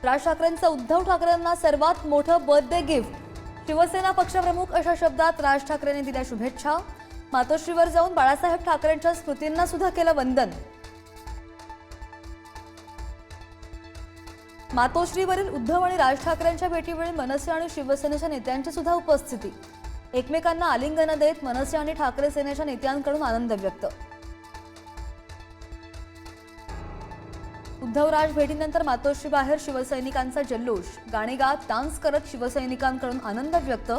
राज ठाकरेंचं उद्धव ठाकरेंना सर्वात मोठं birthday gift. Shiv Sena पक्षप्रमुख अशा शब्दात राज ठाकरेंनी दिल्या शुभेच्छा। मातोश्रीवर जाऊन बाळासाहेब ठाकरेंच्या स्मृतींना सुद्धा केलं वंदन। मातोश्रीवरील उद्धव आणि राज ठाकरेंच्या भेटीवेळी मनसे आणि शिवसेनेच्या नेत्यांची सुद्धा उपस्थिती। एकमेकांना आलिंगन देत मनसे आणि ठाकरे सेनेच्या नेत्यांकडून आनंद व्यक्त। उद्धवराज भेटीनंतर मातोश्री बाहेर शिवसैनिकांचा जल्लोष। गाणी गात डान्स करत शिवसैनिकांकडून आनंद व्यक्त।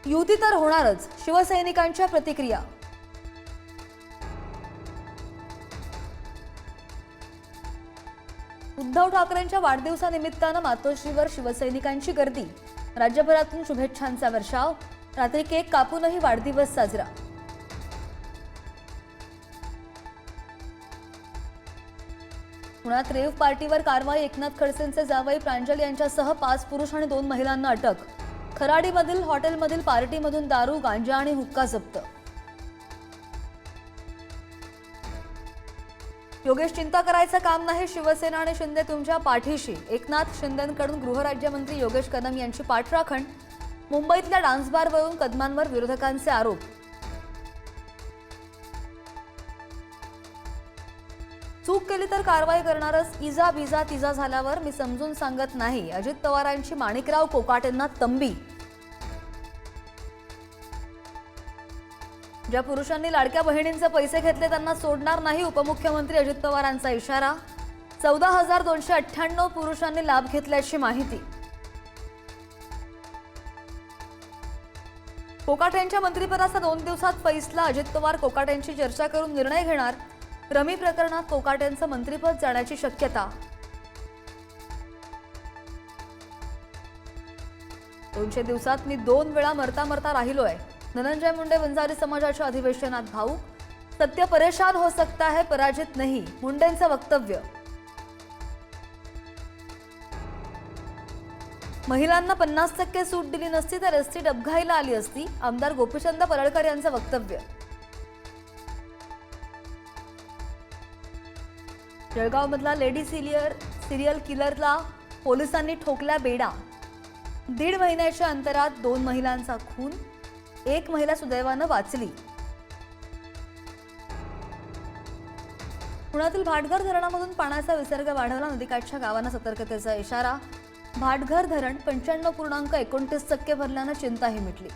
युती तर होणारच, शिवसैनिकांच्या प्रतिक्रिया। उद्धव ठाकरेंच्या वाढदिवसानिमित्तानं मातोश्रीवर शिवसैनिकांची गर्दी। राज्यभरातून शुभेच्छांचा वर्षाव। रात्री केक कापूनही वाढदिवस साजरा। पुण्यात रेव्ह पार्टीवर कारवाई। एकनाथ खडसेंचे जावई प्रांजल यांच्यासह 5 पुरुष आणि 2 महिलांना अटक। खराडीमधील हॉटेलमधील पार्टीमधून दारू, गांजा आणि हुक्का जप्त। योगेश, चिंता करायचं काम नाही, शिवसेना आणि शिंदे तुमच्या पाठीशी। एकनाथ शिंदेंकडून गृहराज्यमंत्री योगेश कदम यांची पाठराखण। मुंबईतल्या डान्स बारवरून कदमांवर विरोधकांचे आरोप। चूक केली तर कारवाई करणारच, इजा बिजा तिजा झाल्यावर मी समजून सांगत नाही। अजित पवारांची माणिकराव कोकाटेंना तंबी। ज्या पुरुषांनी लाडक्या बहिणींचे पैसे घेतले त्यांना सोडणार नाही, उपमुख्यमंत्री अजित पवारांचा इशारा। 14,298 पुरुषांनी लाभ घेतल्याची माहिती। कोकाटेंच्या मंत्रिपदाचा 2 दिवसात फैसला। अजित पवार कोकाटेंची चर्चा करून निर्णय घेणार। रमी प्रकरणात कोकाटेंचं मंत्रिपद जाण्याची शक्यता। 200 दिवसात मी 2 वेळा मरता मरता राहिलोय। धनंजय मुंडे वंजारी समाजाच्या अधिवेशनात भाऊक। सत्य परेशान हो सकता है, पराजित नहीं, मुंडेंचं वक्तव्य। महिलांना 50% सूट दिली नसती तर एसटी डबघाईला आली असती, आमदार गोपीचंद पडळकर यांचं वक्तव्य। जळगावमधला लेडी सिरियल किलरला पोलिसांनी ठोकला बेडा। 1.5 महिन्याच्या अंतरात 2 महिलांचा खून, 1 महिला सुदैवानं वाचली। पुण्यातील भाटघर धरणामधून पाण्याचा विसर्ग वाढवला। नदीकाठच्या गावांना सतर्कतेचा इशारा। भाटघर धरण 95.29% भरल्यानं चिंताही मिटली।